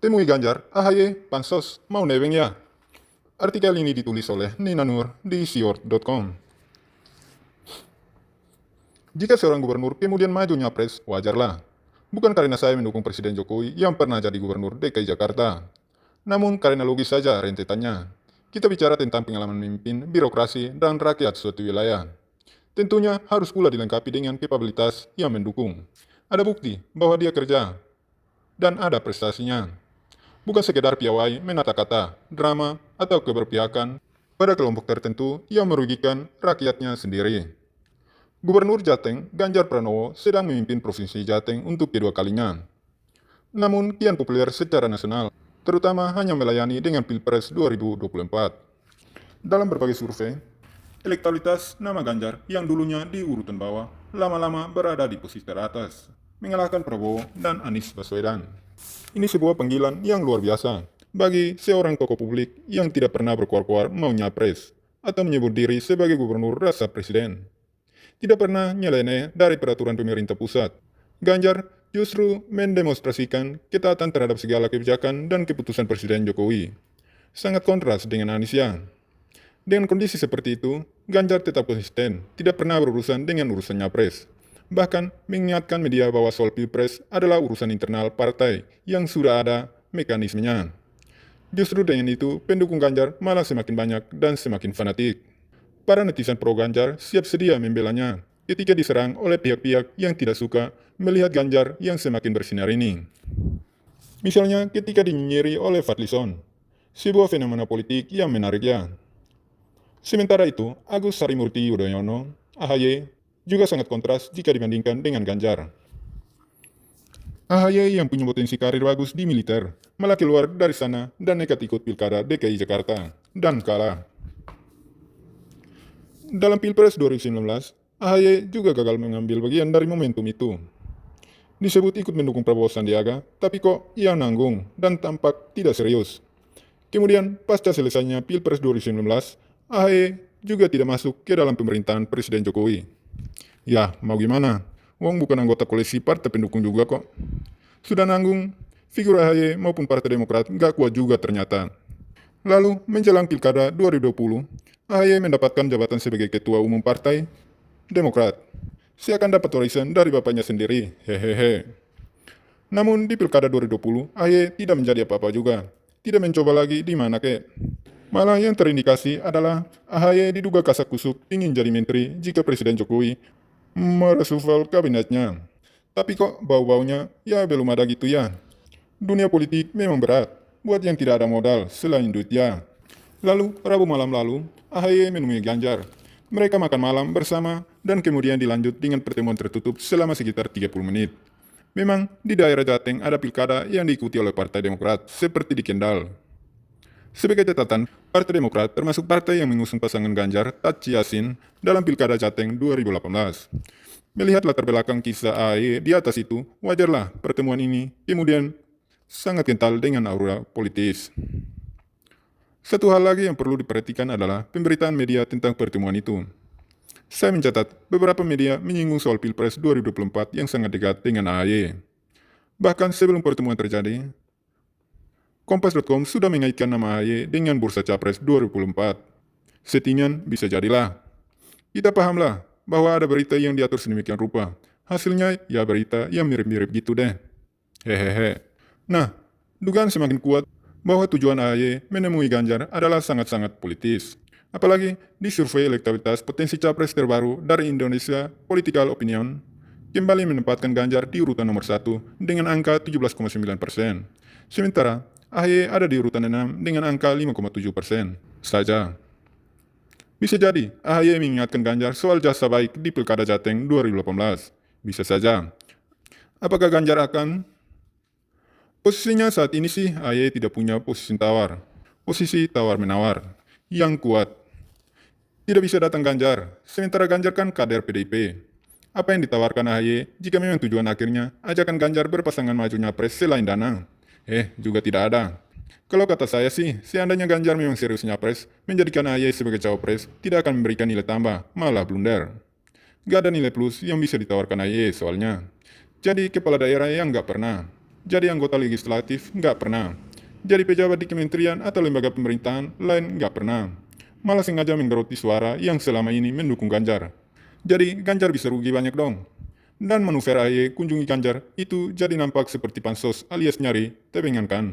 Temui Ganjar, AHY, Pansos, mau nebeng ya? Artikel ini ditulis oleh Nina Nur di siort.com. Jika seorang gubernur kemudian maju nyapres, wajarlah. Bukan karena saya mendukung Presiden Jokowi yang pernah jadi gubernur DKI Jakarta. Namun karena logis saja rentetannya. Kita bicara tentang pengalaman memimpin, birokrasi, dan rakyat suatu wilayah. Tentunya harus pula dilengkapi dengan kapabilitas yang mendukung. Ada bukti bahwa dia kerja, dan ada prestasinya. Bukan sekedar piawai menata kata, drama, atau keberpihakan pada kelompok tertentu yang merugikan rakyatnya sendiri. Gubernur Jateng, Ganjar Pranowo, sedang memimpin Provinsi Jateng untuk kedua kalinya. Namun kian populer secara nasional, terutama hanya melayani dengan Pilpres 2024. Dalam berbagai survei, elektabilitas nama Ganjar yang dulunya di urutan bawah, lama-lama berada di posisi teratas, mengalahkan Prabowo dan Anies Baswedan. Ini sebuah panggilan yang luar biasa bagi seorang tokoh publik yang tidak pernah berkuar-kuar mau nyapres atau menyebut diri sebagai gubernur rasa presiden. Tidak pernah nyeleneh dari peraturan pemerintah pusat. Ganjar justru mendemonstrasikan ketaatan terhadap segala kebijakan dan keputusan Presiden Jokowi. Sangat kontras dengan Anies ya. Dengan kondisi seperti itu, Ganjar tetap konsisten, tidak pernah berurusan dengan urusan nyapres. Bahkan mengingatkan media bahwa soal Pilpres adalah urusan internal partai yang sudah ada mekanismenya. Justru dengan itu, pendukung Ganjar malah semakin banyak dan semakin fanatik. Para netizen pro Ganjar siap sedia membelanya ketika diserang oleh pihak-pihak yang tidak suka melihat Ganjar yang semakin bersinar ini. Misalnya ketika dinyinyiri oleh Fadlison, sebuah fenomena politik yang menarik ya. Sementara itu, Agus Harimurti Yudhoyono, AHY, juga sangat kontras jika dibandingkan dengan Ganjar. AHY yang punya potensi karir bagus di militer, malah keluar dari sana dan nekat ikut pilkada DKI Jakarta, dan kalah. Dalam Pilpres 2019, AHY juga gagal mengambil bagian dari momentum itu. Disebut ikut mendukung Prabowo Sandiaga, tapi kok ia nanggung dan tampak tidak serius. Kemudian, pasca selesainya Pilpres 2019, AHY juga tidak masuk ke dalam pemerintahan Presiden Jokowi. Ya, mau gimana? Wong bukan anggota koalisi partai pendukung juga kok. Sudah nanggung, figur AHY maupun Partai Demokrat gak kuat juga ternyata. Lalu, menjelang Pilkada 2020, AHY mendapatkan jabatan sebagai Ketua Umum Partai Demokrat. Seakan dapat warisan dari bapaknya sendiri, hehehe. Namun di Pilkada 2020, AHY tidak menjadi apa-apa juga. Tidak mencoba lagi di mana kek. Malah yang terindikasi adalah AHY diduga kasak-kusuk ingin jadi menteri jika Presiden Jokowi mereshuffle kabinetnya. Tapi kok bau-baunya ya belum ada gitu ya. Dunia politik memang berat buat yang tidak ada modal selain duit ya. Lalu, Rabu malam lalu, AHY menemui Ganjar. Mereka makan malam bersama dan kemudian dilanjut dengan pertemuan tertutup selama sekitar 30 menit. Memang, di daerah Jateng ada pilkada yang diikuti oleh Partai Demokrat, seperti di Kendal. Sebagai catatan, Partai Demokrat termasuk partai yang mengusung pasangan Ganjar, Tachi Yassin, dalam pilkada Jateng 2018. Melihat latar belakang kisah AHY di atas itu, wajarlah pertemuan ini kemudian sangat kental dengan aura politis. Satu hal lagi yang perlu diperhatikan adalah pemberitaan media tentang pertemuan itu. Saya mencatat beberapa media menyinggung soal Pilpres 2024 yang sangat dekat dengan AHY. Bahkan sebelum pertemuan terjadi, Kompas.com sudah mengaitkan nama AHY dengan bursa Capres 2024. Settingan bisa jadilah. Kita pahamlah bahwa ada berita yang diatur sedemikian rupa. Hasilnya ya berita yang mirip-mirip gitu deh. Hehehe. Nah, dugaan semakin kuat bahwa tujuan AHY menemui Ganjar adalah sangat-sangat politis. Apalagi di survei elektabilitas potensi capres terbaru dari Indonesia Political Opinion, kembali menempatkan Ganjar di urutan nomor 1 dengan angka 17,9%. Sementara AHY ada di urutan 6 dengan angka 5,7% saja. Bisa jadi AHY mengingatkan Ganjar soal jasa baik di Pilkada Jateng 2018. Bisa saja. Apakah Ganjar akan? Posisinya saat ini sih AHY tidak punya posisi tawar. Posisi tawar-menawar yang kuat. Tidak bisa datang Ganjar, sementara Ganjar kan kader PDIP. Apa yang ditawarkan AHY jika memang tujuan akhirnya ajakan Ganjar berpasangan maju nyapres selain dana? Juga tidak ada. Kalau kata saya sih, seandainya Ganjar memang serius nyapres, menjadikan AHY sebagai cawapres tidak akan memberikan nilai tambah, malah blunder. Gak ada nilai plus yang bisa ditawarkan AHY soalnya. Jadi kepala daerah yang gak pernah. jadi anggota legislatif nggak pernah. Jadi pejabat di kementerian atau lembaga pemerintahan lain nggak pernah. Malah sengaja menggeroti suara yang selama ini mendukung Ganjar. Jadi Ganjar bisa rugi banyak dong. Dan manuver AHY kunjungi Ganjar itu jadi nampak seperti pansos alias nyari tebengan kan.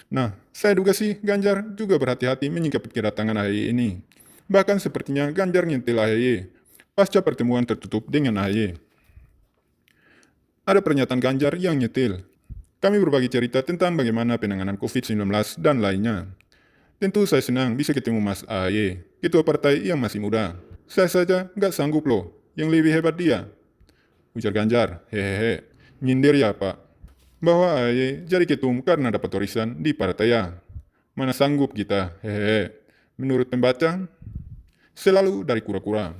Nah, saya duga sih Ganjar juga berhati-hati menyikapi kedatangan AHY ini. Bahkan sepertinya Ganjar nyentil AHY pasca pertemuan tertutup dengan AHY. Ada pernyataan Ganjar yang nyetil. Kami berbagi cerita tentang bagaimana penanganan COVID-19 dan lainnya. Tentu saya senang bisa ketemu Mas AHY, ketua partai yang masih muda. Saya saja nggak sanggup loh, yang lebih hebat dia. Ujar Ganjar, hehehe. Nyindir ya Pak. Bahwa AHY jadi ketum karena dapat warisan di partai ya. Mana sanggup kita, hehehe. Menurut pembaca, selalu dari kura-kura.